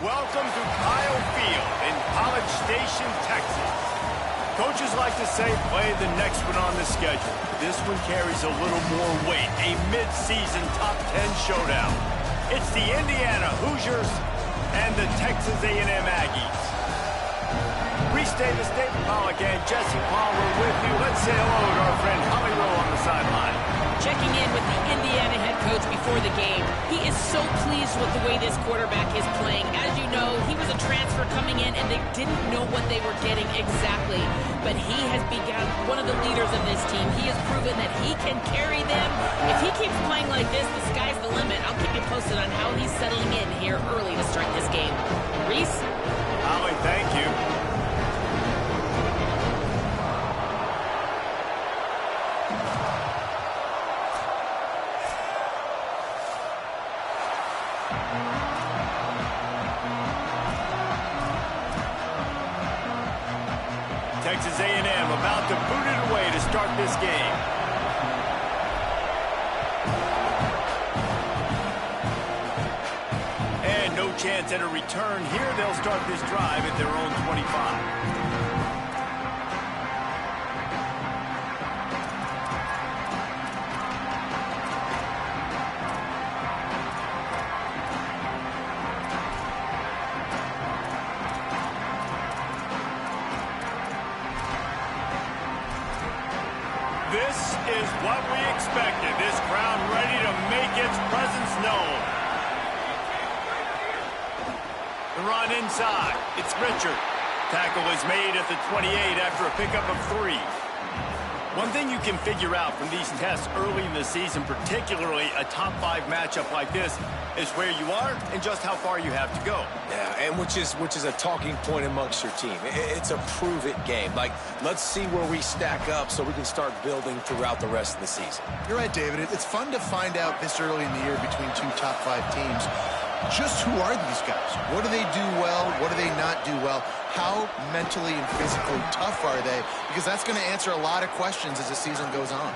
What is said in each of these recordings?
Welcome to Kyle Field in College Station, Texas. Coaches like to say play the next one on the schedule. This one carries a little more weight, a mid-season top 10 showdown. It's the Indiana Hoosiers and the Texas A&M Aggies. Reese Davis, David Pollack, and Jesse Palmer with you. Let's say hello to our friend Holly Rowe on the sideline. Checking in with the Indiana head coach before the game. He is so pleased with the way this quarterback is playing. As you know, he was a transfer coming in, and they didn't know what they were getting exactly. But he has become one of the leaders of this team. He has proven that he can carry them. If he keeps playing like this, the sky's the limit. I'll keep you posted on how he's settling in here early to start this game. Reese? Holly, thank you. Texas A&M about to boot it away to start this game. And no chance at a return here. They'll start this drive at their own 25. This is what we expected. This crowd ready to make its presence known. The run inside. It's Richard. Tackle is made at the 28 after a pickup of 3. One thing you can figure out from these tests early in the season, particularly a top 5 matchup like this, is where you are and just how far you have to go. Yeah, and which is a talking point amongst your team. It's a prove-it game. Like, let's see where we stack up so we can start building throughout the rest of the season. You're right, David. It's fun to find out this early in the year between 2 top 5 teams. Just who are these guys? What do they do well? What do they not do well? How mentally and physically tough are they? Because that's going to answer a lot of questions as the season goes on.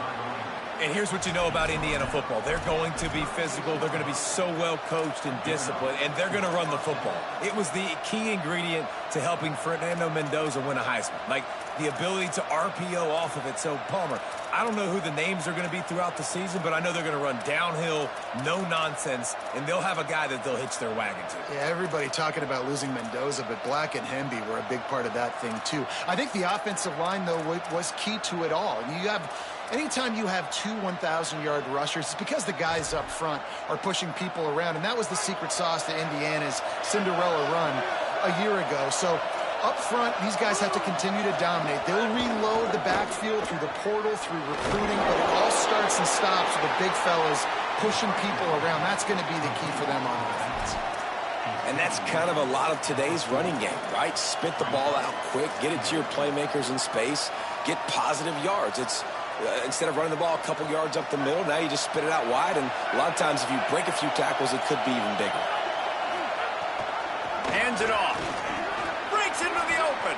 And here's what you know about Indiana football. They're going to be physical. They're going to be so well coached and disciplined, and they're going to run the football. It was the key ingredient to helping Fernando Mendoza win a Heisman. Like, the ability to RPO off of it. So, Palmer, I don't know who the names are going to be throughout the season, but I know they're going to run downhill, no nonsense, and they'll have a guy that they'll hitch their wagon to. Yeah, everybody talking about losing Mendoza, but Black and Hemby were a big part of that thing, too. I think the offensive line, though, was key to it all. And anytime you have 2 1,000-yard rushers, it's because the guys up front are pushing people around, and that was the secret sauce to Indiana's Cinderella run a year ago. So up front, these guys have to continue to dominate. They'll reload the backfield through the portal, through recruiting, but it all starts and stops with the big fellas pushing people around. That's going to be the key for them on offense. And that's kind of a lot of today's running game, right? Spit the ball out quick, get it to your playmakers in space, get positive yards. It's instead of running the ball a couple yards up the middle, now you just spit it out wide, and a lot of times if you break a few tackles, it could be even bigger. Hands it off. Breaks into the open.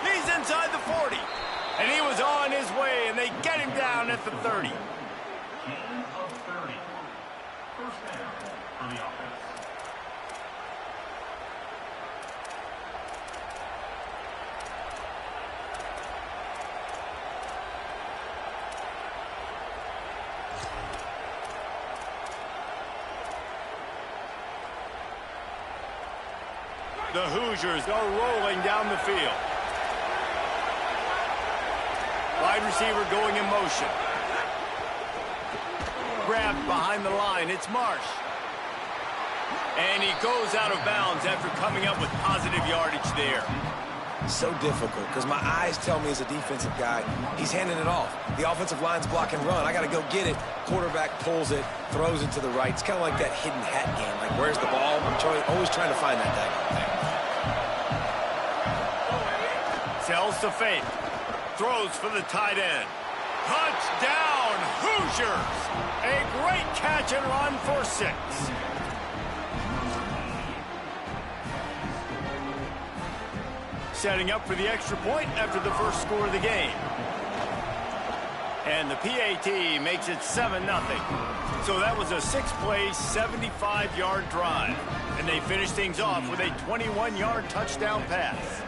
He's inside the 40. And he was on his way, and they get him down at the 30. First down for the offense. The Hoosiers are rolling down the field. Wide receiver going in motion. Grabbed behind the line. It's Marsh. And he goes out of bounds after coming up with positive yardage there. So difficult because my eyes tell me as a defensive guy, he's handing it off. The offensive line's block and run. I got to go get it. Quarterback pulls it, throws it to the right. It's kind of like that hidden hat game. Like, where's the ball? I'm always trying to find that thing. Sells to fake. Throws for the tight end. Touchdown, Hoosiers! A great catch and run for 6. Setting up for the extra point after the first score of the game. And the PAT makes it 7-0. So that was a 6-play, 75-yard drive. And they finished things off with a 21-yard touchdown pass.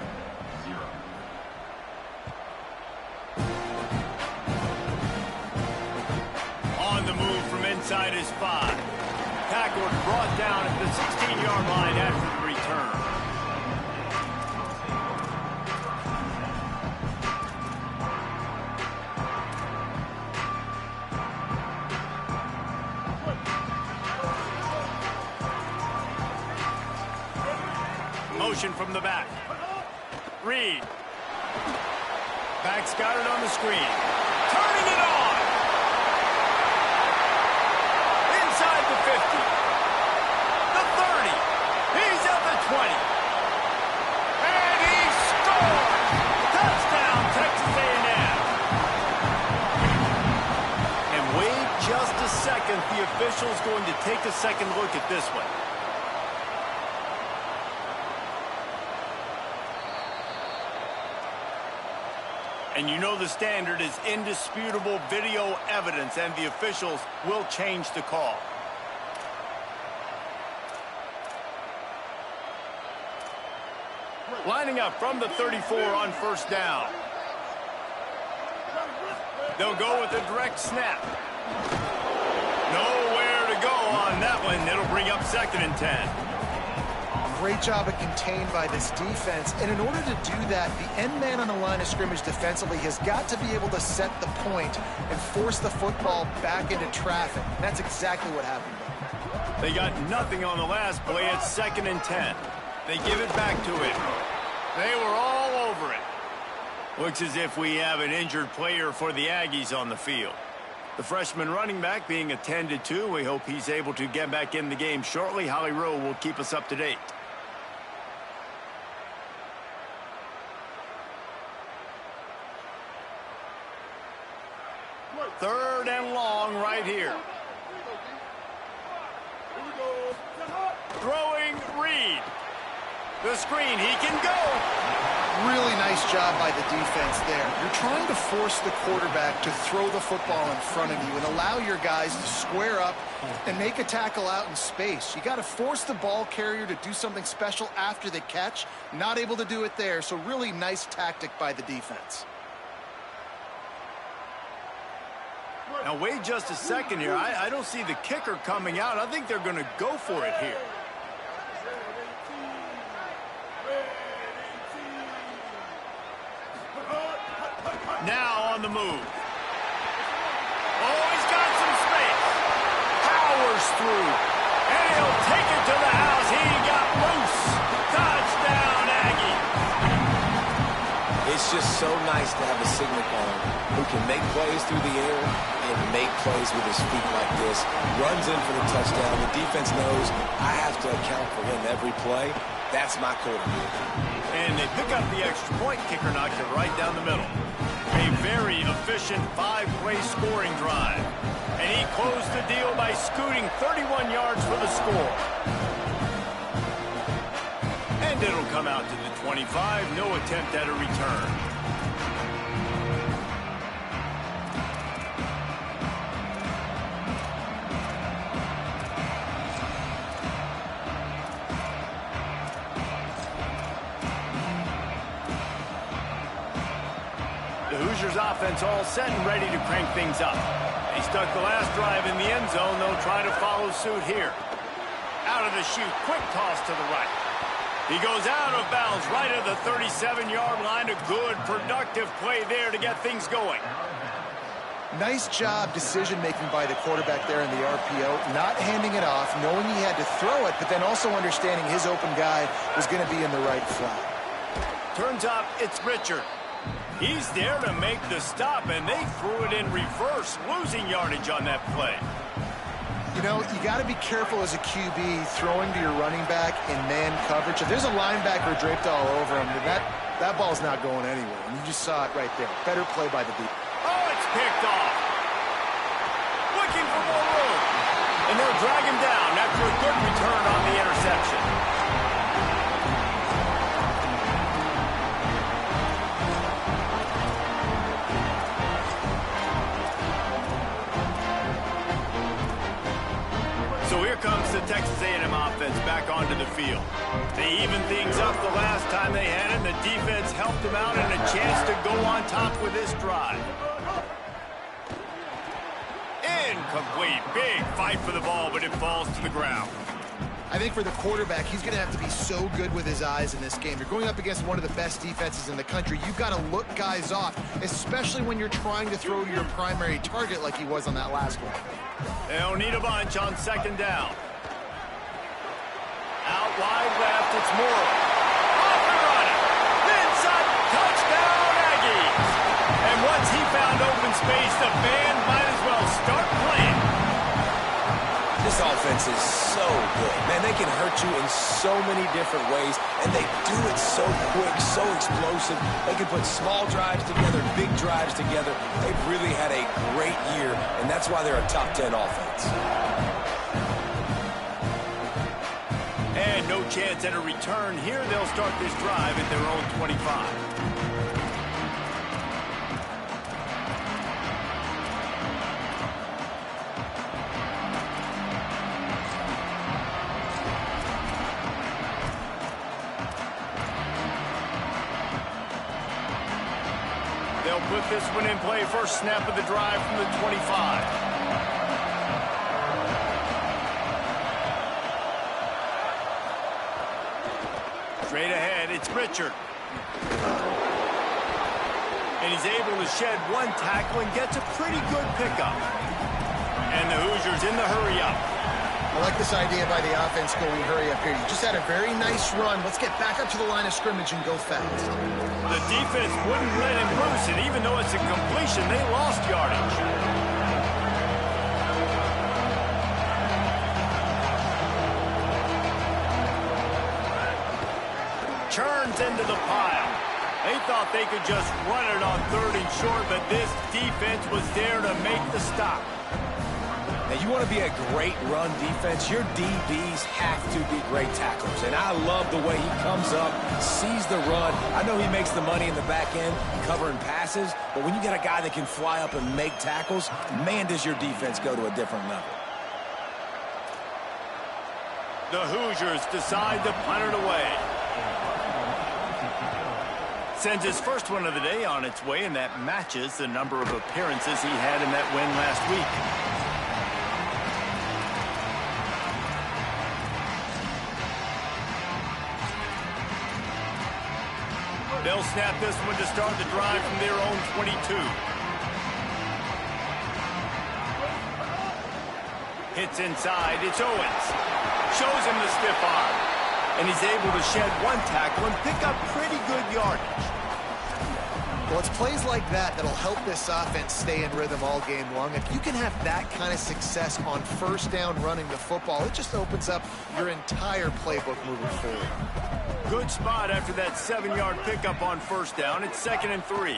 On the move from inside his 5. Tackled, brought down at the 16-yard line after the return. Motion from the back. Reed. Back's got it on the screen. Turning it on. Inside the 50. The 30. He's at the 20. And he scores! Touchdown, Texas A&M. And wait just a second. The official's going to take a second look at this one. And you know the standard is indisputable video evidence, and the officials will change the call. Lining up from the 34 on first down. They'll go with a direct snap. Nowhere to go on that one. It'll bring up 2nd and 10. Great job of contained by this defense. And in order to do that, the end man on the line of scrimmage defensively has got to be able to set the point and force the football back into traffic. And that's exactly what happened. They got nothing on the last play. It's 2nd and 10. They give it back to him. They were all over it. Looks as if we have an injured player for the Aggies on the field. The freshman running back being attended to. We hope he's able to get back in the game shortly. Holly Rowe will keep us up to date. Third and long right here. Throwing Reed. The screen, he can go. Really nice job by the defense there. You're trying to force the quarterback to throw the football in front of you and allow your guys to square up and make a tackle out in space. You got to force the ball carrier to do something special after the catch. Not able to do it there, so really nice tactic by the defense. Now, wait just a second here. I don't see the kicker coming out. I think they're going to go for it here. Now on the move. Oh, he's got some space. Powers through. And he'll take it to the house. He got loose. Touchdown, Aggie. It's just so nice to have a signal caller who can make plays through the air and make plays with his feet like this. Runs in for the touchdown. The defense knows I have to account for him every play. That's my quarterback. And they pick up the extra point. Kicker knocked it right down the middle. A very efficient 5-play scoring drive. And he closed the deal by scooting 31 yards for the score. And it'll come out to the 25. No attempt at a return. The Hoosiers offense all set and ready to crank things up. They stuck the last drive in the end zone. They'll try to follow suit here. Out of the chute, quick toss to the right. He goes out of bounds right at the 37-yard line. A good, productive play there to get things going. Nice job decision-making by the quarterback there in the RPO, not handing it off, knowing he had to throw it, but then also understanding his open guy was going to be in the right flat. Turns out it's Richard. He's there to make the stop, and they threw it in reverse, losing yardage on that play. You know, you got to be careful as a QB throwing to your running back in man coverage. If there's a linebacker draped all over him, that ball's not going anywhere. And you just saw it right there. Better play by the defense. Oh, it's picked off. Looking for more room. And they'll drag him down after a good return on the interception. So here comes the Texas A&M offense back onto the field. They evened things up the last time they had it, and the defense helped them out and a chance to go on top with this drive. Incomplete. Big fight for the ball, but it falls to the ground. I think for the quarterback, he's going to have to be so good with his eyes in this game. You're going up against one of the best defenses in the country. You've got to look guys off, especially when you're trying to throw to your primary target like he was on that last one. They'll need a bunch on second down. Out wide left, it's Moore. Off and running. Inside, touchdown, Aggies. And once he found open space, the band might as well start playing. This offense is so good. Man, they can hurt you in so many different ways, and they do it so quick, so explosive. They can put small drives together, big drives together. They've really had a great year, and that's why they're a top 10 offense. And no chance at a return here. They'll start this drive at their own 25. They'll put this one in play. First snap of the drive from the 25. Straight ahead, it's Richard. And he's able to shed one tackle and gets a pretty good pickup. And the Hoosiers in the hurry up. I like this idea by the offense going hurry up here. You just had a very nice run. Let's get back up to the line of scrimmage and go fast. The defense wouldn't let him loose, and even though it's a completion, they lost yardage. Churns into the pile. They thought they could just run it on 3rd and short, but this defense was there to make the stop. Now, you want to be a great run defense, your DBs have to be great tacklers. And I love the way he comes up, sees the run. I know he makes the money in the back end covering passes, but when you get a guy that can fly up and make tackles, man, does your defense go to a different level. The Hoosiers decide to punt it away. Sends his first one of the day on its way, and that matches the number of appearances he had in that win last week. They'll snap this one to start the drive from their own 22. Hits inside. It's Owens. Shows him the stiff arm. And he's able to shed one tackle and pick up pretty good yardage. Well, it's plays like that that'll help this offense stay in rhythm all game long. If you can have that kind of success on first down running the football, it just opens up your entire playbook moving forward. Good spot after that 7-yard pickup on first down. It's 2nd and 3.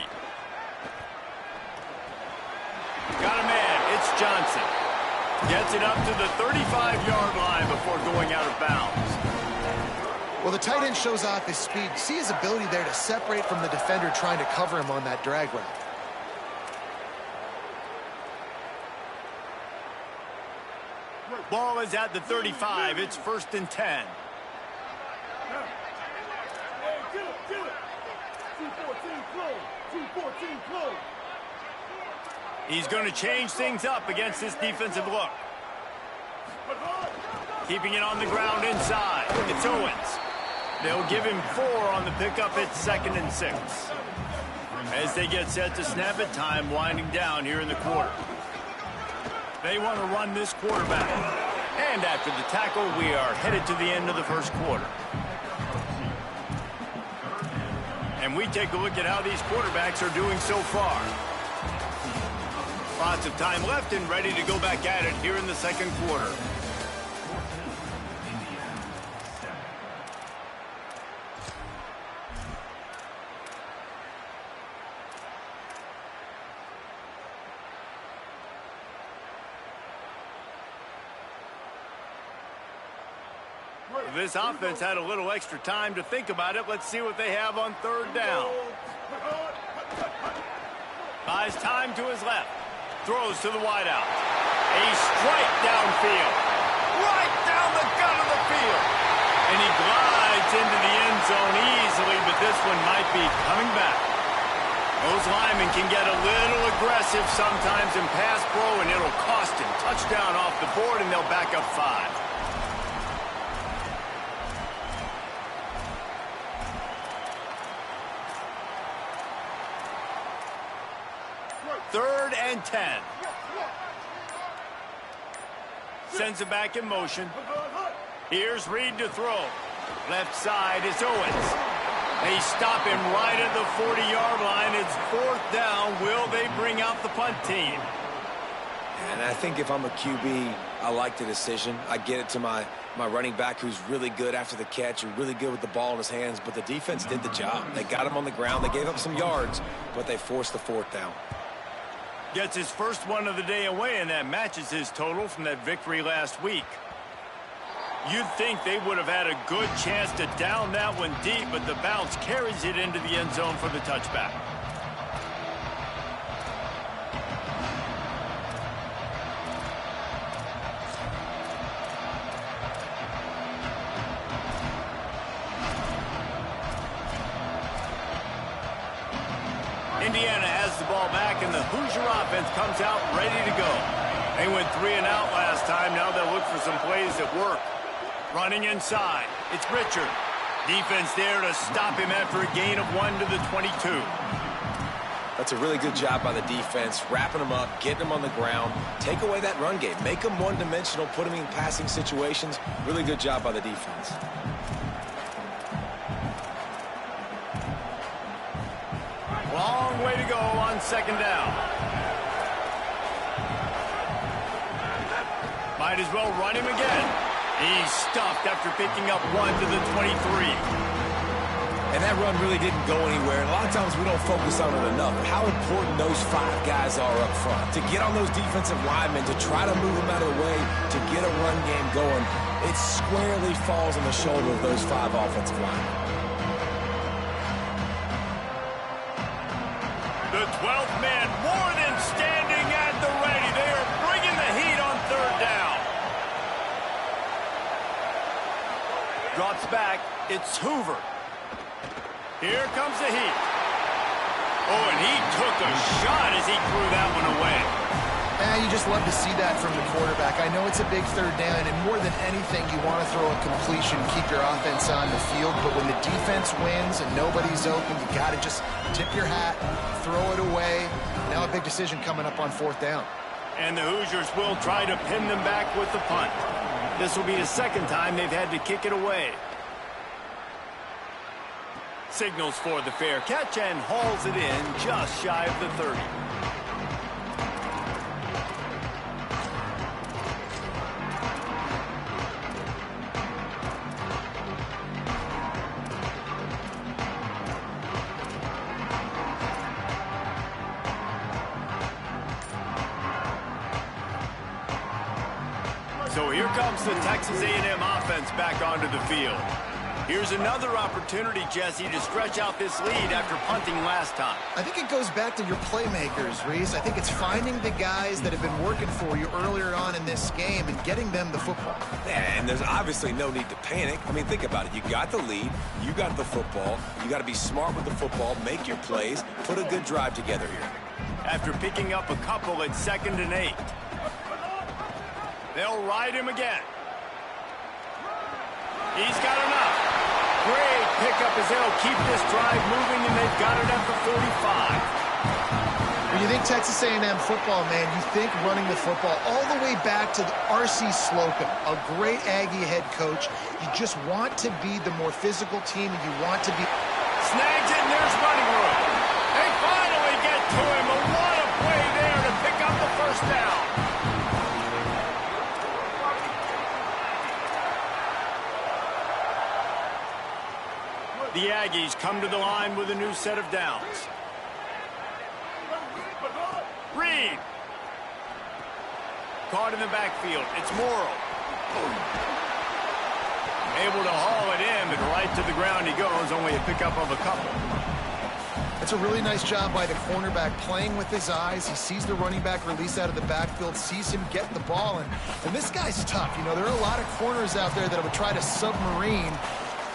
Got a man. It's Johnson. Gets it up to the 35-yard line before going out of bounds. Well, the tight end shows off his speed. See his ability there to separate from the defender trying to cover him on that drag route. Ball is at the 35. It's 1st and 10. He's going to change things up against this defensive look. Keeping it on the ground inside. It's Owens. They'll give him 4 on the pickup. It's 2nd and 6. As they get set to snap it, time winding down here in the quarter. They want to run this quarterback. And after the tackle, we are headed to the end of the first quarter. And we take a look at how these quarterbacks are doing so far. Lots of time left and ready to go back at it here in the second quarter. This offense had a little extra time to think about it. Let's see what they have on 3rd down. Buys time to his left. Throws to the wideout. A strike downfield. right down the gut of the field. And he glides into the end zone easily, but this one might be coming back. Those linemen can get a little aggressive sometimes in pass pro, and it'll cost him. Touchdown off the board, and they'll back up 5. Third and 10. Sends it back in motion. Here's Reed to throw. Left side is Owens. They stop him right at the 40-yard line. It's 4th down. Will they bring out the punt team? And I think if I'm a QB, I like the decision. I get it to my running back who's really good after the catch and really good with the ball in his hands, but the defense did the job. They got him on the ground. They gave up some yards, but they forced the 4th down. Gets his first one of the day away, and that matches his total from that victory last week. You'd think they would have had a good chance to down that one deep, but the bounce carries it into the end zone for the touchback. Indiana has the ball back, and the Hoosier offense comes out ready to go. They went 3 and out last time. Now they'll look for some plays that work. Running inside, it's Richard. Defense there to stop him after a gain of 1 to the 22. That's a really good job by the defense, wrapping him up, getting him on the ground. Take away that run game. Make him one-dimensional, put him in passing situations. Really good job by the defense. Long way to go on 2nd down. Might as well run him again. He's stuffed after picking up 1 to the 23. And that run really didn't go anywhere. And a lot of times we don't focus on it enough. How important those 5 guys are up front. To get on those defensive linemen, to try to move them out of the way, to get a run game going, it squarely falls on the shoulder of those 5 offensive linemen. The 12th man more than standing at the ready. They are bringing the heat on 3rd down. Drops back. It's Hoover. Here comes the heat. Oh, and he took a shot as he threw that one away. You just love to see that from the quarterback. I know it's a big 3rd down, and more than anything, you want to throw a completion, keep your offense on the field. But when the defense wins and nobody's open, you got to just tip your hat, throw it away. Now a big decision coming up on 4th down. And the Hoosiers will try to pin them back with the punt. This will be the 2nd time they've had to kick it away. Signals for the fair catch and hauls it in just shy of the 30. So here comes the Texas A&M offense back onto the field. Here's another opportunity, Jesse, to stretch out this lead after punting last time. I think it goes back to your playmakers, Reese. I think it's finding the guys that have been working for you earlier on in this game and getting them the football. And there's obviously no need to panic. I mean, think about it. You got the lead. You got the football. You got to be smart with the football, make your plays, put a good drive together here. After picking up a couple at 2nd and 8. They'll ride him again. He's got enough. Great pickup as they'll keep this drive moving, and they've got it at the 45. When you think Texas A&M football, man, you think running the football all the way back to the R.C. Slocum, a great Aggie head coach. You just want to be the more physical team, and you want to be... Snags it, and there's running room. They finally get to him, and what a play there to pick up the 1st down. The Aggies come to the line with a new set of downs. Reed. Caught in the backfield. It's Morrow. Able to haul it in, but right to the ground he goes. Only a pickup of a couple. It's a really nice job by the cornerback playing with his eyes. He sees the running back release out of the backfield, sees him get the ball, and this guy's tough. You know, there are a lot of corners out there that would try to submarine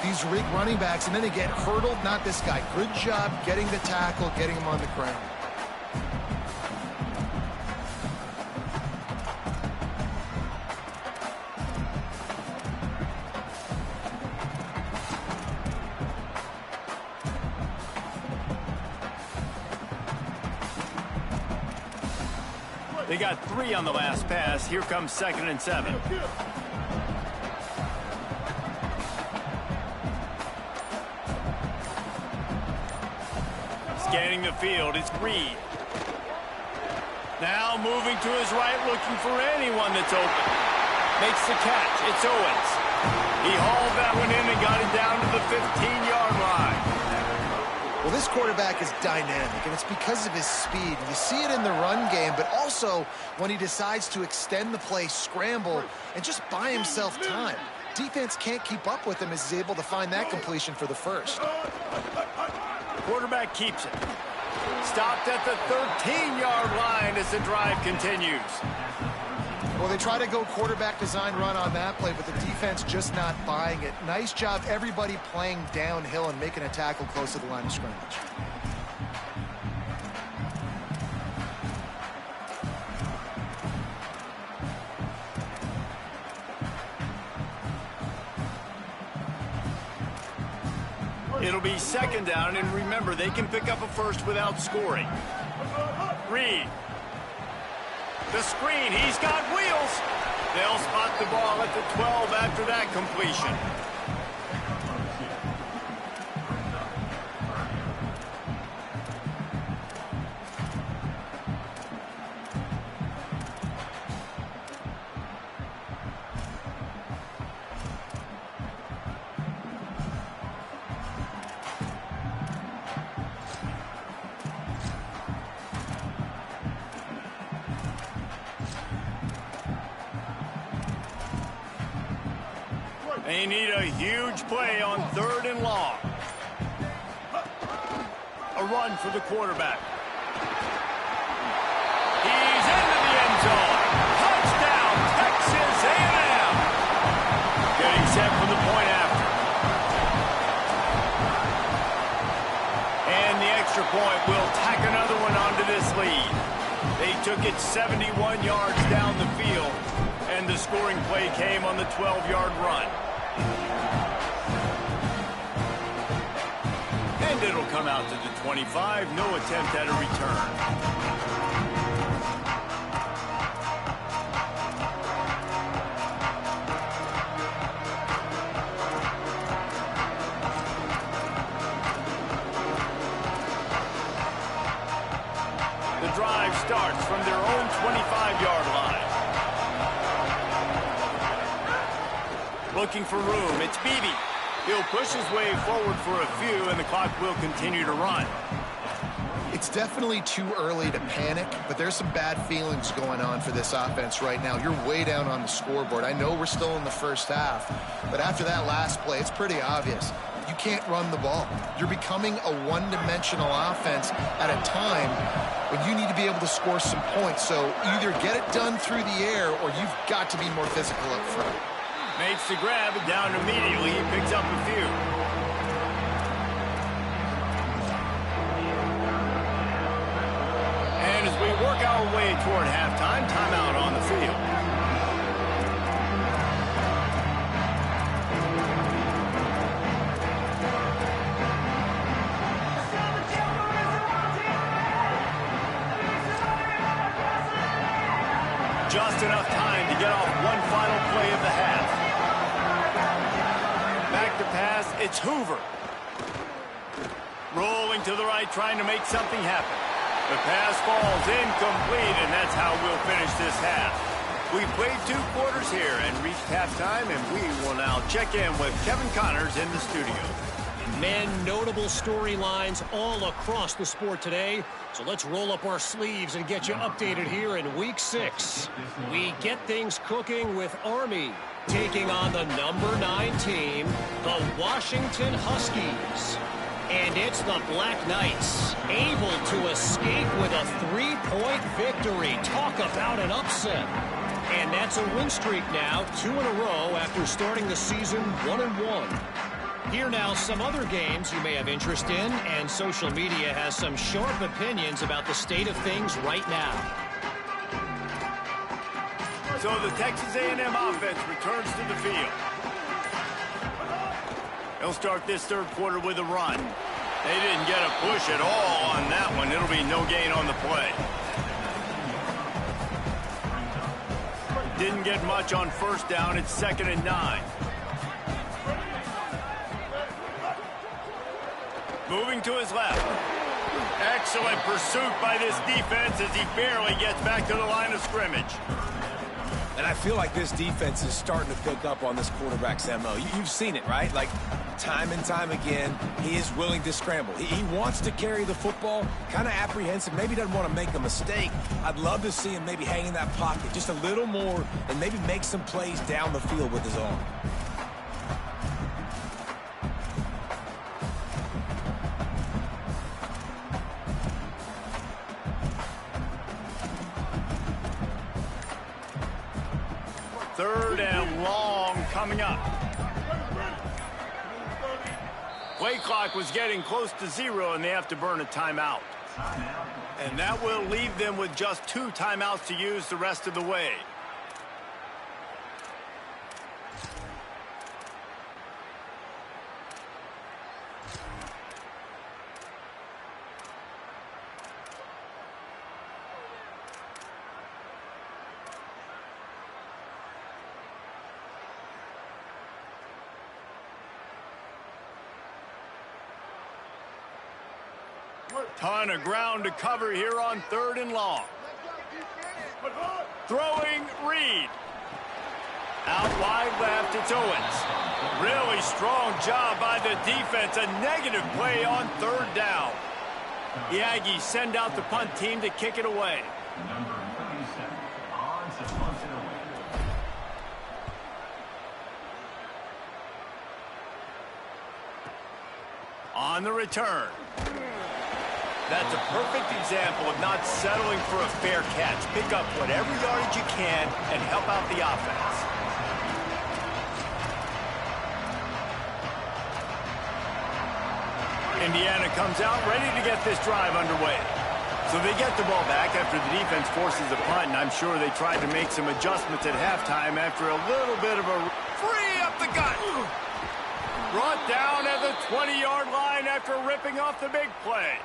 these running backs, and then they get hurdled. Not this guy. Good job getting the tackle, getting him on the ground. They got 3 on the last pass. Here comes 2nd and 7. Scanning the field, it's Reed. Now moving to his right, looking for anyone that's open. Makes the catch. It's Owens. He hauled that one in and got it down to the 15-yard line. Well, this quarterback is dynamic, and it's because of his speed. You see it in the run game, but also when he decides to extend the play, scramble, and just buy himself time. Defense can't keep up with him as he's able to find that completion for the first. Quarterback keeps it. Stopped at the 13-yard line as the drive continues. Well, they try to go quarterback design run on that play, but the defense just not buying it. Nice job, everybody playing downhill and making a tackle close to the line of scrimmage. It'll be 2nd down, and remember, they can pick up a first without scoring. Reed. The screen, he's got wheels. They'll spot the ball at the 12 after that completion. They need a huge play on 3rd and long. A run for the quarterback. He's into the end zone. Touchdown, Texas A&M. Getting set for the point after. And the extra point will tack another one onto this lead. They took it 71 yards down the field, and the scoring play came on the 12-yard run. And it'll come out to the 25. No attempt at a return. The drive starts from their own 25-yard line. Looking for room. It's Beebe. He'll push his way forward for a few, and the clock will continue to run. It's definitely too early to panic, but there's some bad feelings going on for this offense right now. You're way down on the scoreboard. I know we're still in the first half, but after that last play, it's pretty obvious. You can't run the ball. You're becoming a one-dimensional offense at a time when you need to be able to score some points. So either get it done through the air, or you've got to be more physical up front. Makes the grab, and down immediately. He picks up a few. And as we work our way toward halftime, timeout on the field. Just enough time to get off one final play of the half. Back to pass, it's Hoover. Rolling to the right, trying to make something happen. The pass falls incomplete, and that's how we'll finish this half. We've played 2 quarters here and reached halftime, and we will now check in with Kevin Connors in the studio. Men, notable storylines all across the sport today. So let's roll up our sleeves and get you updated here in Week 6. We get things cooking with Army taking on the number 9 team, the Washington Huskies. And it's the Black Knights, able to escape with a 3-point victory. Talk about an upset. And that's a win streak now, 2 in a row after starting the season 1-1. Here now, some other games you may have interest in, and social media has some sharp opinions about the state of things right now. So the Texas A&M offense returns to the field. They'll start this third quarter with a run. They didn't get a push at all on that one. It'll be no gain on the play. Didn't get much on first down. It's 2nd and 9. Moving to his left. Excellent pursuit by this defense as he barely gets back to the line of scrimmage. And I feel like this defense is starting to pick up on this quarterback's MO. You've seen it, right? Like, time and time again, he is willing to scramble. He wants to carry the football, kind of apprehensive, maybe doesn't want to make a mistake. I'd love to see him maybe hang in that pocket just a little more and maybe make some plays down the field with his arm. Third and long coming up. Play clock was getting close to 0, and they have to burn a timeout. And that will leave them with just 2 timeouts to use the rest of the way. Ton of ground to cover here on 3rd and long. Throwing Reed. Out wide left, it's Owens. Really strong job by the defense. A negative play on 3rd down. The Aggies send out the punt team to kick it away. Number 37, on to punt it away. On the return. That's a perfect example of not settling for a fair catch. Pick up whatever yardage you can and help out the offense. Indiana comes out ready to get this drive underway. So they get the ball back after the defense forces a punt, and I'm sure they tried to make some adjustments at halftime after a little bit of a free up the gut. Brought down at the 20-yard line after ripping off the big play.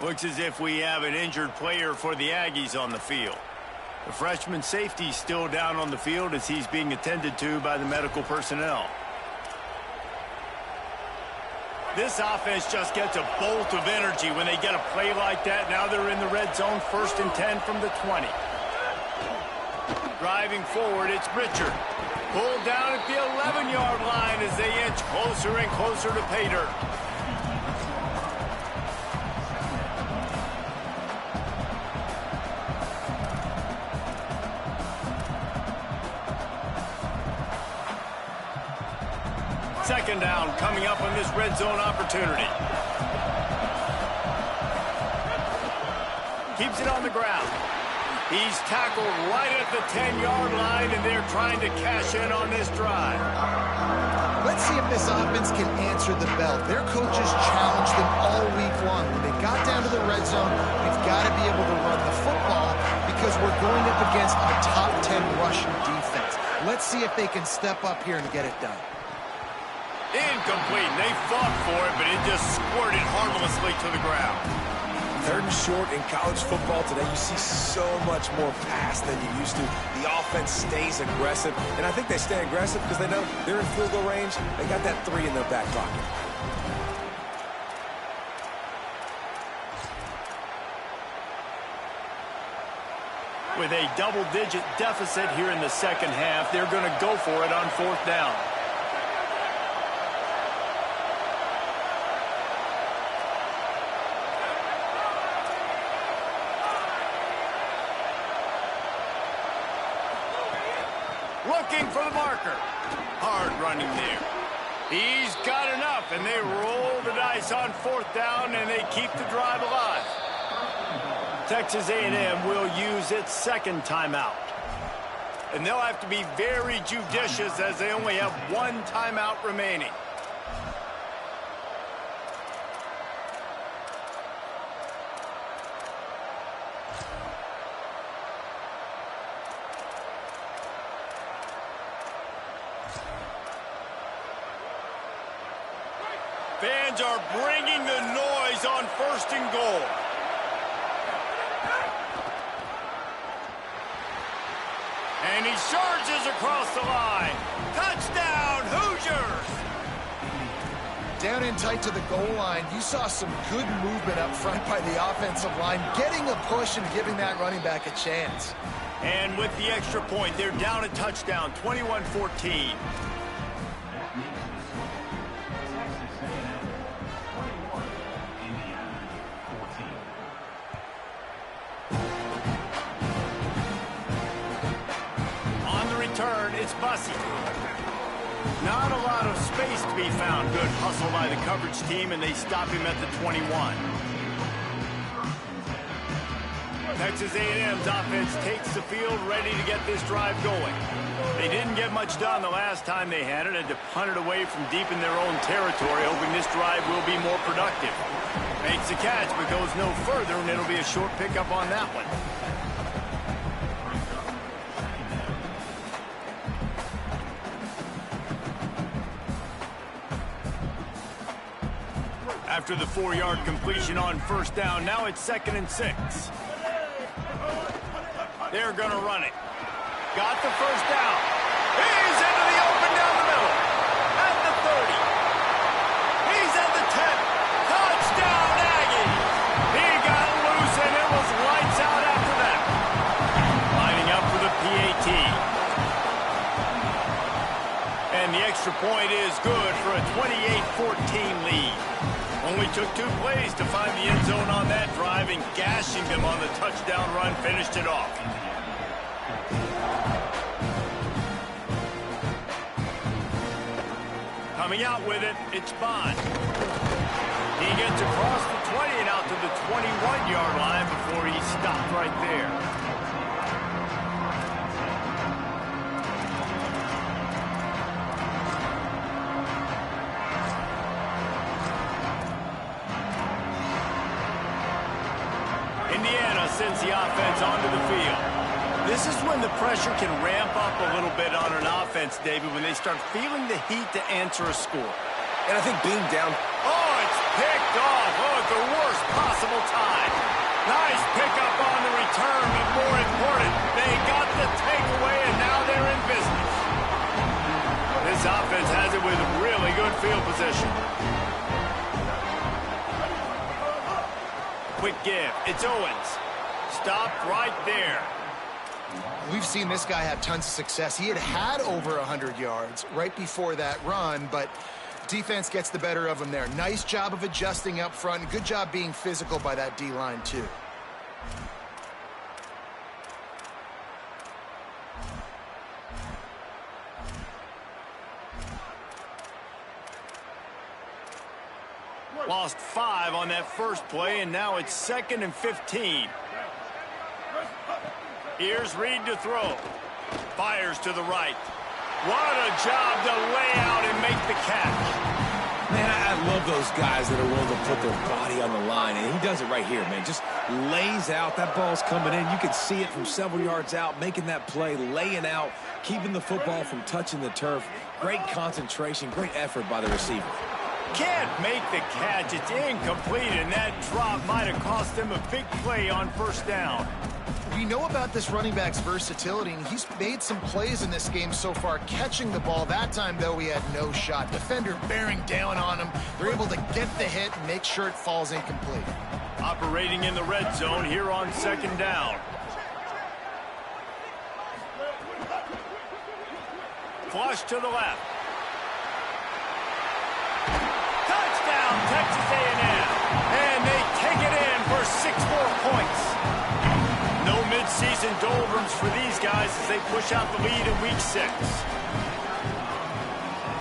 Looks as if we have an injured player for the Aggies on the field. The freshman safety still down on the field as he's being attended to by the medical personnel. This offense just gets a bolt of energy when they get a play like that. Now they're in the red zone, 1st and 10 from the 20. Driving forward, it's Richard. Pulled down at the 11-yard line as they inch closer and closer to pay dirt. Second down coming up on this red zone opportunity. Keeps it on the ground. He's tackled right at the 10-yard line, and they're trying to cash in on this drive. Let's see if this offense can answer the bell. Their coaches challenged them all week long. When they got down to the red zone, we've got to be able to run the football because we're going up against a top 10 rushing defense. Let's see if they can step up here and get it done. Incomplete. They fought for it, but it just squirted harmlessly to the ground. 3rd and short in college football today. You see so much more pass than you used to. The offense stays aggressive, and I think they stay aggressive because they know they're in field goal range. They got that 3 in their back pocket. With a double-digit deficit here in the second half, they're going to go for it on 4th down. Looking for the marker. Hard running there. He's got enough, and they roll the dice on 4th down, and they keep the drive alive. Texas A&M will use its 2nd timeout. And they'll have to be very judicious as they only have 1 timeout remaining. Fans are bringing the noise on 1st and goal. And he charges across the line. Touchdown, Hoosiers! Down in tight to the goal line, you saw some good movement up front by the offensive line, getting a push and giving that running back a chance. And with the extra point, they're down a touchdown, 21-14. It's Bussy. Not a lot of space to be found. Good hustle by the coverage team, and they stop him at the 21. Texas A&M's offense takes the field, ready to get this drive going. They didn't get much done the last time they had it, and to punt it away from deep in their own territory, hoping this drive will be more productive. Makes the catch, but goes no further, and it'll be a short pickup on that one. After the 4-yard completion on 1st down, now it's 2nd and 6. They're going to run it. Got the 1st down. He's into the open down the middle. At the 30. He's at the 10. Touchdown, Aggies. He got loose, and it was lights out after that. Lining up for the PAT. And the extra point is good for a 28-14 lead. Only took 2 plays to find the end zone on that drive, and gashing them on the touchdown run finished it off. Coming out with it, it's Vonn. He gets across the 20 and out to the 21-yard line before he stopped right there. Sends the offense onto the field. This is when the pressure can ramp up a little bit on an offense, David, when they start feeling the heat to answer a score. And I think being down... Oh, it's picked off. Oh, at the worst possible time. Nice pickup on the return, but more important, they got the takeaway, and now they're in business. This offense has it with really good field position. Quick give. It's Owens. Stopped right there. We've seen this guy have tons of success. He had over 100 yards right before that run, but defense gets the better of him there. Nice job of adjusting up front. Good job being physical by that D-line, too. Lost 5 on that first play, and now it's 2nd and 15. Here's Reed to throw. Fires to the right. What a job to lay out and make the catch. Man, I love those guys that are willing to put their body on the line, and he does it right here, man. Just lays out. That ball's coming in. You can see it from several yards out, making that play, laying out, keeping the football from touching the turf. Great concentration, great effort by the receiver. Can't make the catch. It's incomplete, and that drop might have cost them a big play on 1st down. We know about this running back's versatility, and he's made some plays in this game so far catching the ball. That time, though, he had no shot. Defender bearing down on him. They're able to get the hit and make sure it falls incomplete. Operating in the red zone here on 2nd down. Flush to the left. Touchdown, Texas A&M. And they take it in for 6 more points. No midseason doldrums for these guys as they push out the lead in Week 6.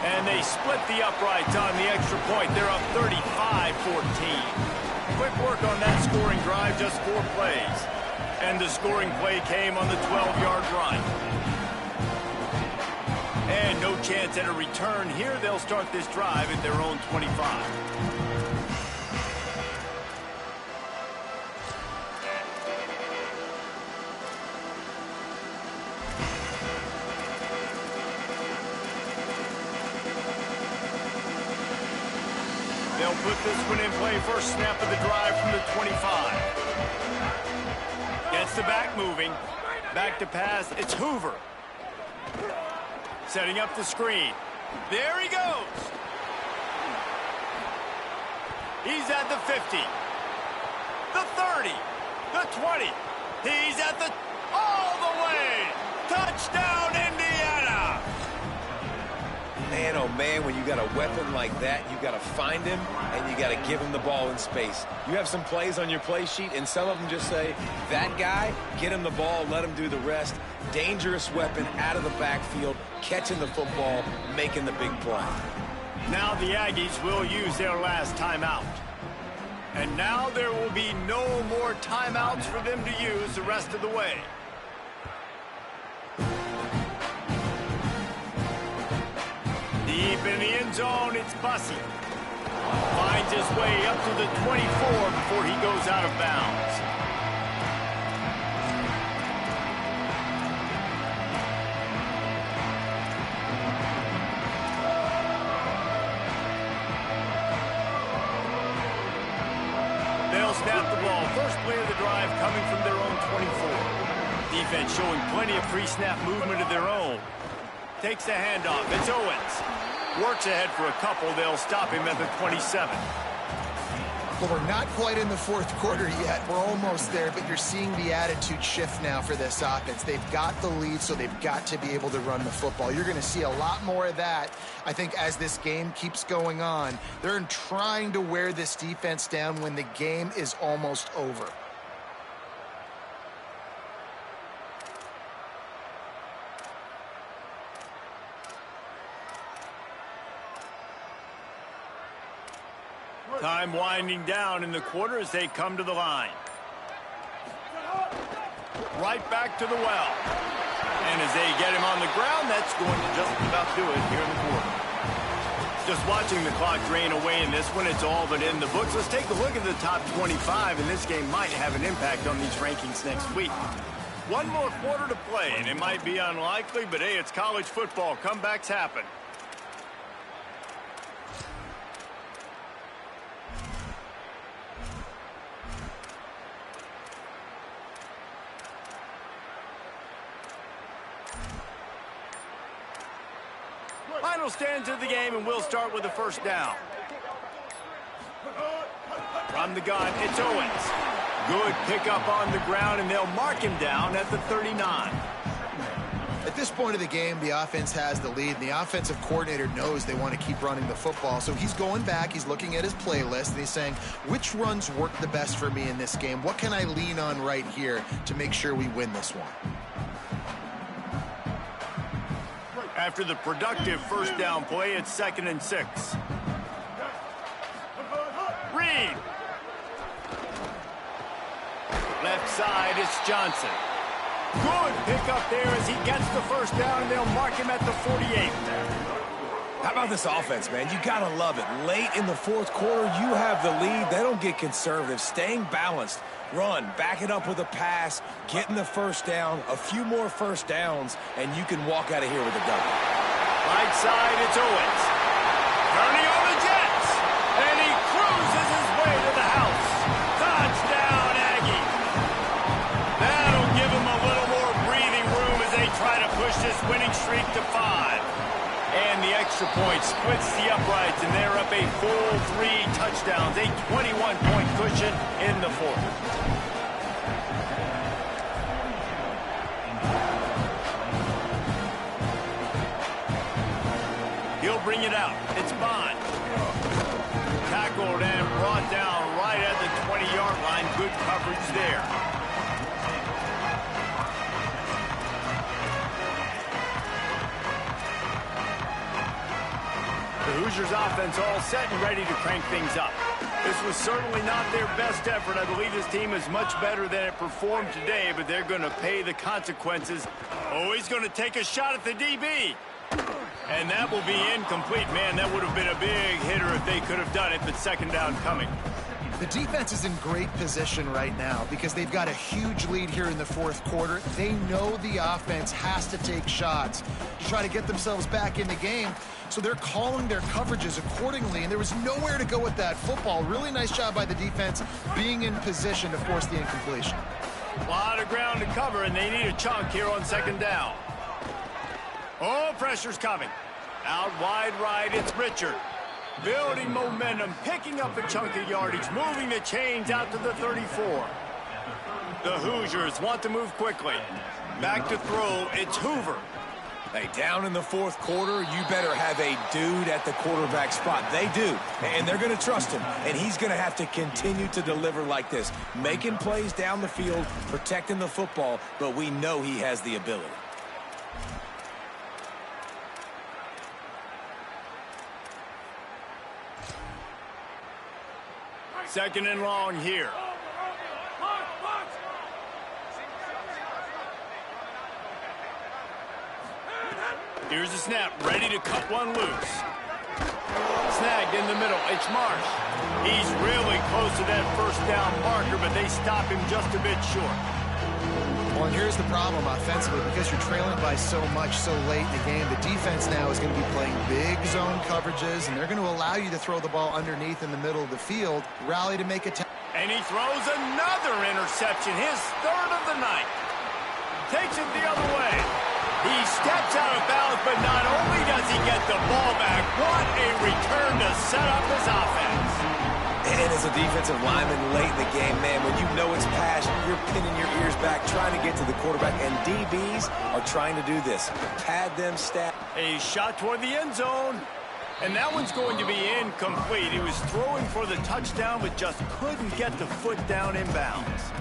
And they split the uprights on the extra point. They're up 35-14. Quick work on that scoring drive, just 4 plays. And the scoring play came on the 12-yard run. And no chance at a return here. They'll start this drive at their own 25. They'll put this one in play. First snap of the drive from the 25. Gets the back moving. Back to pass. It's Hoover. Setting up the screen. There he goes. He's at the 50. The 30. The 20. He's at the... all the way. Touchdown, Indiana. Man, oh man, when you got a weapon like that, you got to find him and you got to give him the ball in space. You have some plays on your play sheet, and some of them just say, that guy, get him the ball, let him do the rest. Dangerous weapon out of the backfield, catching the football, making the big play. Now the Aggies will use their last timeout. And now there will be no more timeouts for them to use the rest of the way. Deep in the end zone, it's Bussey. Finds his way up to the 24 before he goes out of bounds. They'll snap the ball. First play of the drive coming from their own 24. Defense showing plenty of pre-snap movement of their own. Takes the handoff. It's Owens. Works ahead for a couple. They'll stop him at the 27. Well, we're not quite in the fourth quarter yet. We're almost there, but you're seeing the attitude shift now for this offense. They've got the lead, so they've got to be able to run the football. You're going to see a lot more of that, I think, as this game keeps going on. They're trying to wear this defense down when the game is almost over. Time winding down in the quarter as they come to the line. Right back to the well. And as they get him on the ground, that's going to just about do it here in the quarter. Just watching the clock drain away in this one, it's all but in the books. Let's take a look at the top 25, and this game might have an impact on these rankings next week. One more quarter to play, and it might be unlikely, but hey, it's college football. Comebacks happen. Final stands of the game, and we'll start with the first down. From the gun, it's Owens. Good pickup on the ground, and they'll mark him down at the 39. At this point of the game, the offense has the lead, and the offensive coordinator knows they want to keep running the football. So he's going back, he's looking at his playlist, and he's saying, which runs work the best for me in this game? What can I lean on right here to make sure we win this one? After the productive first down play, it's 2nd and 6. Reed. Left side, it's Johnson. Good pickup there as he gets the first down, and they'll mark him at the 48. How about this offense, man? You got to love it. Late in the fourth quarter, you have the lead. They don't get conservative. Staying balanced. Run, back it up with a pass, getting the first down, a few more first downs, and you can walk out of here with a double. Right side, it's Owens. Turning on the Jets, and he cruises his way to the house. Touchdown, Aggie. That'll give him a little more breathing room as they try to push this winning streak to 5. And the extra point splits the uprights, and they're up a full 3 touchdowns, a 21-point cushion in the fourth. He'll bring it out. It's Vonn. Tackled and brought down right at the 20-yard line. Good coverage there. Hoosiers offense all set and ready to crank things up. This was certainly not their best effort. I believe this team is much better than it performed today, but they're going to pay the consequences. Oh, he's going to take a shot at the DB. And that will be incomplete. Man, that would have been a big hitter if they could have done it, but second down coming. The defense is in great position right now because they've got a huge lead here in the fourth quarter. They know the offense has to take shots to try to get themselves back in the game. So they're calling their coverages accordingly, and there was nowhere to go with that football. Really nice job by the defense being in position to force the incompletion. A lot of ground to cover, and they need a chunk here on second down. Oh, pressure's coming. Out wide right, it's Richard. Building momentum, picking up a chunk of yardage, moving the chains out to the 34. The Hoosiers want to move quickly. Back to throw, it's Hoover. Hey, down in the fourth quarter, you better have a dude at the quarterback spot. They do, and they're going to trust him, and he's going to have to continue to deliver like this, making plays down the field, protecting the football, but we know he has the ability. Second and long here. Here's the snap, ready to cut one loose. Snagged in the middle, it's Marsh. He's really close to that first down marker, but they stop him just a bit short. Well, and here's the problem offensively. Because you're trailing by so much so late in the game, the defense now is going to be playing big zone coverages, and they're going to allow you to throw the ball underneath in the middle of the field, rally to make a tackle. And he throws another interception, his third of the night. Takes it the other way. He steps out of bounds, but not only does he get the ball back, what a return to set up his offense. And as a defensive lineman late in the game, man, when you know it's passion, you're pinning your ears back, trying to get to the quarterback, and DBs are trying to do this. Pad them, stat. A shot toward the end zone. And that one's going to be incomplete. He was throwing for the touchdown, but just couldn't get the foot down inbounds.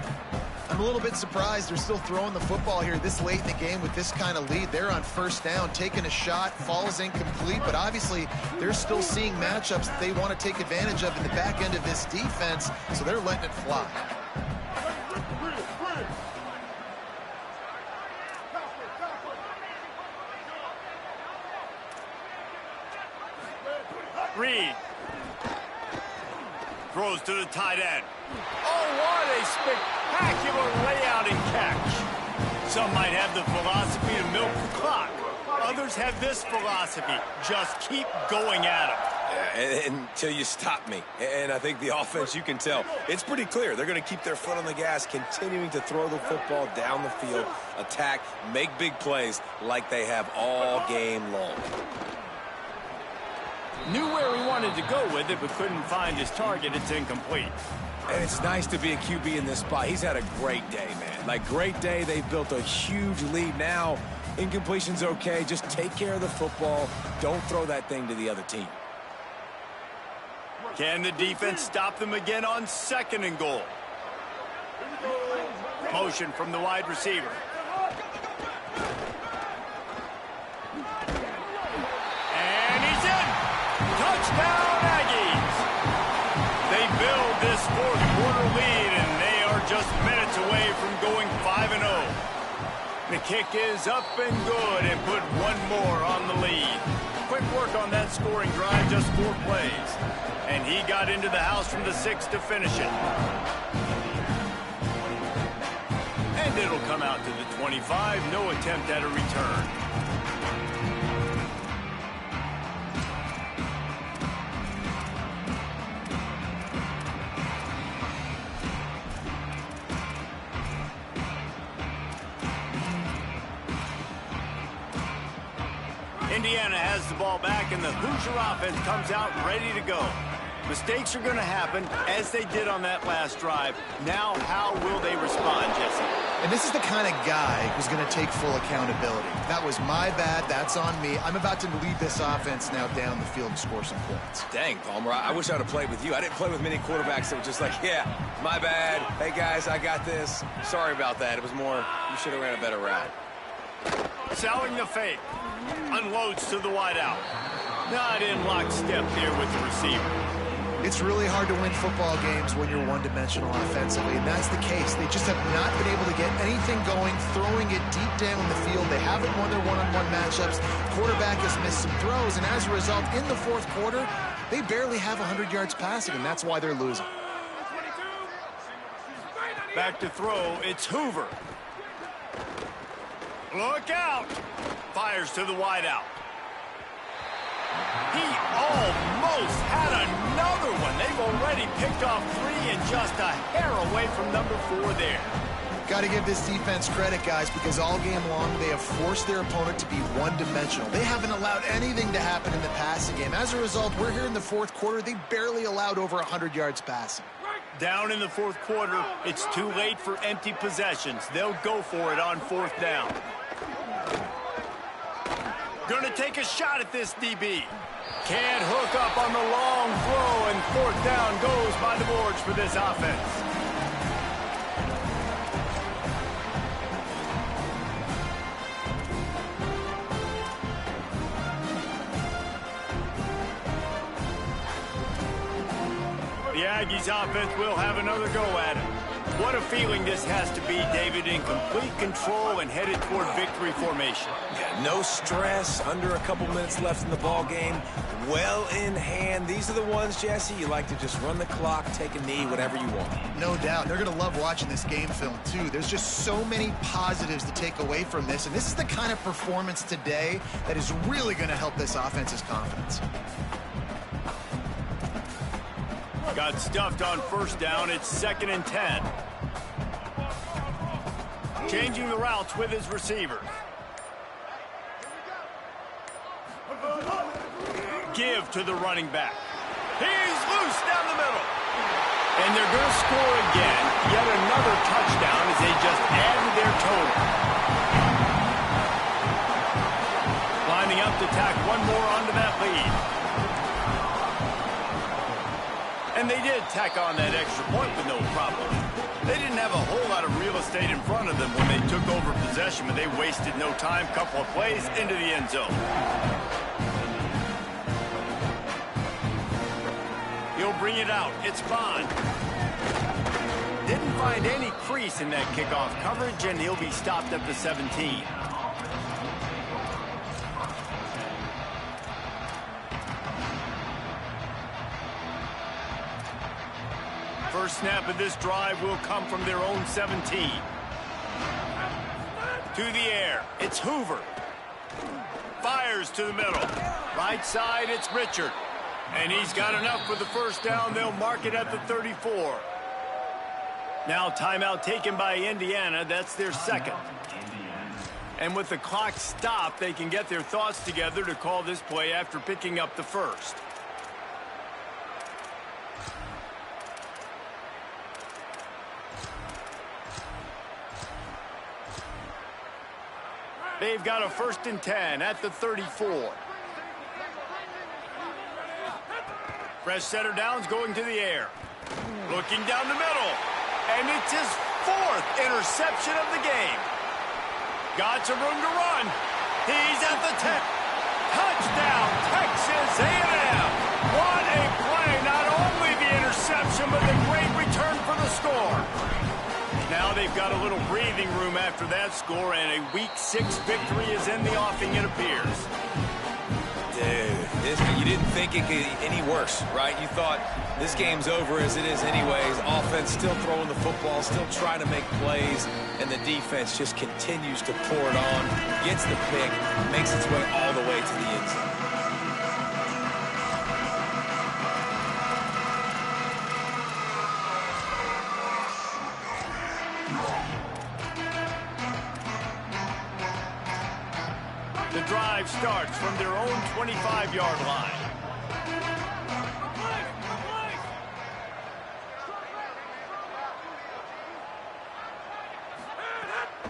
I'm a little bit surprised they're still throwing the football here this late in the game with this kind of lead. They're on first down, taking a shot, falls incomplete, but obviously they're still seeing matchups that they want to take advantage of in the back end of this defense, so they're letting it fly. Reed throws to the tight end. Oh, what a spectacular layout and catch. Some might have the philosophy to milk the clock. Others have this philosophy. Just keep going at them. Yeah, until you stop me. And I think the offense, you can tell, it's pretty clear. They're going to keep their foot on the gas, continuing to throw the football down the field, attack, make big plays like they have all game long. Knew where he wanted to go with it, but couldn't find his target. It's incomplete. And it's nice to be a QB in this spot. He's had a great day, man. Like, great day. They've built a huge lead now. Incompletion's okay. Just take care of the football. Don't throw that thing to the other team. Can the defense stop them again on second and goal? Motion from the wide receiver. And he's in. Touchdown, Aggies. They build this fourth quarter lead, and they are just minutes away from going 5-0. The kick is up and good, and put one more on the lead. Quick work on that scoring drive, just 4 plays. And he got into the house from the 6 to finish it. And it'll come out to the 25, no attempt at a return. Indiana has the ball back, and the Hoosier offense comes out ready to go. Mistakes are going to happen, as they did on that last drive. Now, how will they respond, Jesse? And this is the kind of guy who's going to take full accountability. That was my bad. That's on me. I'm about to lead this offense now down the field and score some points. Dang, Palmer, I wish I would have played with you. I didn't play with many quarterbacks that were just like, yeah, my bad. Hey, guys, I got this. Sorry about that. It was more, you should have ran a better route. Selling the fake. Unloads to the wideout. Not in lockstep there with the receiver. It's really hard to win football games when you're one-dimensional offensively, and that's the case. They just have not been able to get anything going, throwing it deep down the field. They haven't won their one-on-one matchups. Quarterback has missed some throws, and as a result, in the fourth quarter, they barely have 100 yards passing, and that's why they're losing. Back to throw, it's Hoover. Look out! Fires to the wideout. He almost had another one. They've already picked off 3 and just a hair away from number 4 there. Got to give this defense credit, guys, because all game long they have forced their opponent to be one-dimensional. They haven't allowed anything to happen in the passing game. As a result, we're here in the fourth quarter. They barely allowed over 100 yards passing. Down in the fourth quarter, it's too late for empty possessions. They'll go for it on fourth down. Gonna take a shot at this DB. Can't hook up on the long throw, and fourth down goes by the boards for this offense. The Aggies offense will have another go at it. What a feeling this has to be, David, in complete control and headed toward victory formation. Yeah, no stress, under a couple minutes left in the ball game, well in hand. These are the ones, Jesse, you like to just run the clock, take a knee, whatever you want. No doubt. They're going to love watching this game film, too. There's just so many positives to take away from this, and this is the kind of performance today that is really going to help this offense's confidence. Got stuffed on first down. It's 2nd and 10. Changing the routes with his receiver. Give to the running back. He's loose down the middle. And they're going to score again. Yet another touchdown as they just add to their total. Lining up to tack one more onto that lead. And they did tack on that extra point with no problem. They didn't have a whole lot of real estate in front of them when they took over possession, but they wasted no time. Couple of plays into the end zone. He'll bring it out. It's Vonn. Didn't find any crease in that kickoff coverage, and he'll be stopped at the 17. First snap of this drive will come from their own 17. To the air, it's Hoover. Fires to the middle. Right side, it's Richard. And he's got enough for the first down. They'll mark it at the 34. Now timeout taken by Indiana. That's their second. And with the clock stopped, they can get their thoughts together to call this play after picking up the first. They've got a 1st and 10 at the 34. Fresh setter downs going to the air. Looking down the middle. And it's his 4th interception of the game. Got some room to run. He's at the 10. Touchdown, Texas A&M. What a play. Not only the interception, but the great return for the score. Now they've got a little breathing room after that score, and a Week 6 victory is in the offing, it appears. Dude, you didn't think it could get any worse, right? You thought this game's over as it is anyways. Offense still throwing the football, still trying to make plays, and the defense just continues to pour it on, gets the pick, makes its way all the way to the end zone. The drive starts from their own 25-yard line.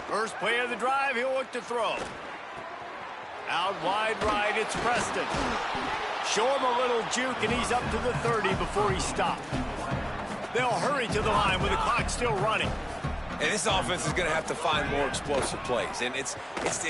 First play of the drive, he'll look to throw. Out wide right, it's Preston. Show him a little juke, and he's up to the 30 before he stopped. They'll hurry to the line with the clock still running. And this offense is going to have to find more explosive plays. And it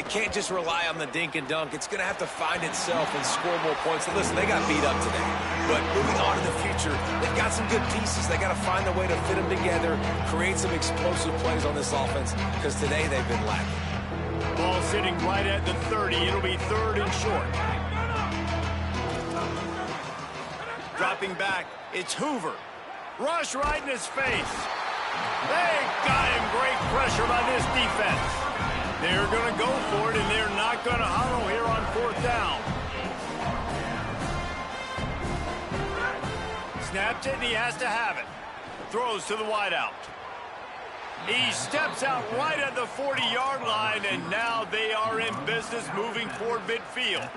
can't just rely on the dink and dunk. It's going to have to find itself and score more points. And listen, they got beat up today. But moving on to the future, they've got some good pieces. They got to find a way to fit them together, create some explosive plays on this offense, because today they've been lacking. Ball sitting right at the 30. It'll be 3rd and short. Dropping back, it's Hoover. Rush right in his face. They got him. Great pressure by this defense. They're going to go for it, and they're not going to huddle here on 4th down. Snaps it, and he has to have it. Throws to the wideout. He steps out right at the 40-yard line, and now they are in business moving toward midfield.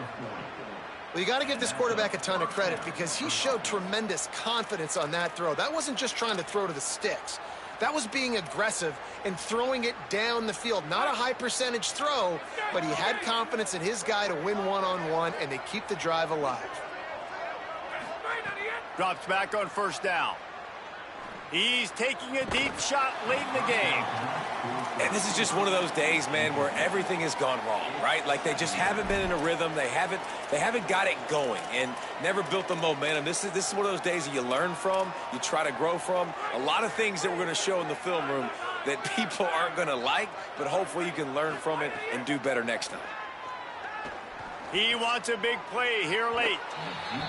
Well, you got to give this quarterback a ton of credit because he showed tremendous confidence on that throw. That wasn't just trying to throw to the sticks. That was being aggressive and throwing it down the field. Not a high percentage throw, but he had confidence in his guy to win one-on-one, and they keep the drive alive. Drops back on 1st down. He's taking a deep shot late in the game. And this is just one of those days, man, where everything has gone wrong, right? Like they just haven't been in a rhythm. They haven't got it going and never built the momentum. This is one of those days that you learn from, you try to grow from. A lot of things that we're going to show in the film room that people aren't going to like, but hopefully you can learn from it and do better next time. He wants a big play here late.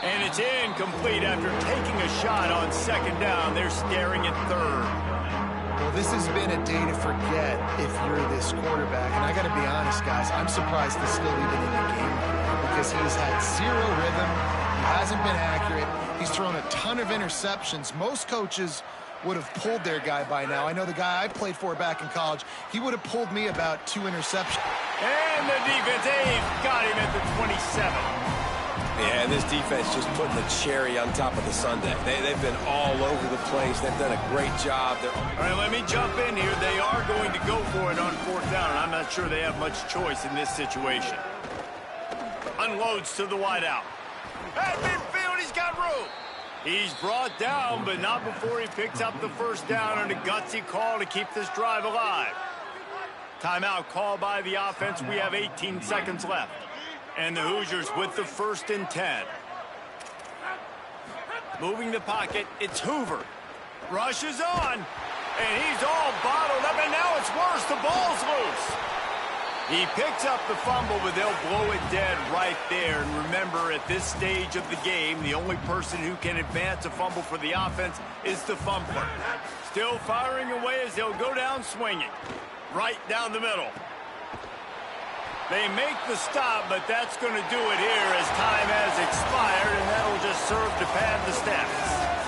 And it's incomplete after taking a shot on 2nd down. They're staring at 3rd. Well, this has been a day to forget if you're this quarterback. And I got to be honest, guys, I'm surprised he's still even in the game because he's had 0 rhythm. He hasn't been accurate. He's thrown a ton of interceptions. Most coaches would have pulled their guy by now. I know the guy I played for back in college, he would have pulled me about 2 interceptions. And the defense, they've got him at the 27. Yeah, and this defense just putting the cherry on top of the sundae. They've been all over the place. They've done a great job. All right, let me jump in here. They are going to go for it on 4th down, and I'm not sure they have much choice in this situation. Unloads to the wideout. At midfield, he's got room. He's brought down, but not before he picks up the 1st down on a gutsy call to keep this drive alive. Timeout called by the offense. We have 18 seconds left. And the Hoosiers with the 1st and 10. Moving the pocket, it's Hoover. Rushes on, and he's all bottled up, and now it's worse. The ball's loose. He picks up the fumble, but they'll blow it dead right there. And remember, at this stage of the game, the only person who can advance a fumble for the offense is the fumbler. Still firing away as they'll go down swinging. Right down the middle. They make the stop, but that's going to do it here as time has expired, and that'll just serve to pad the stats.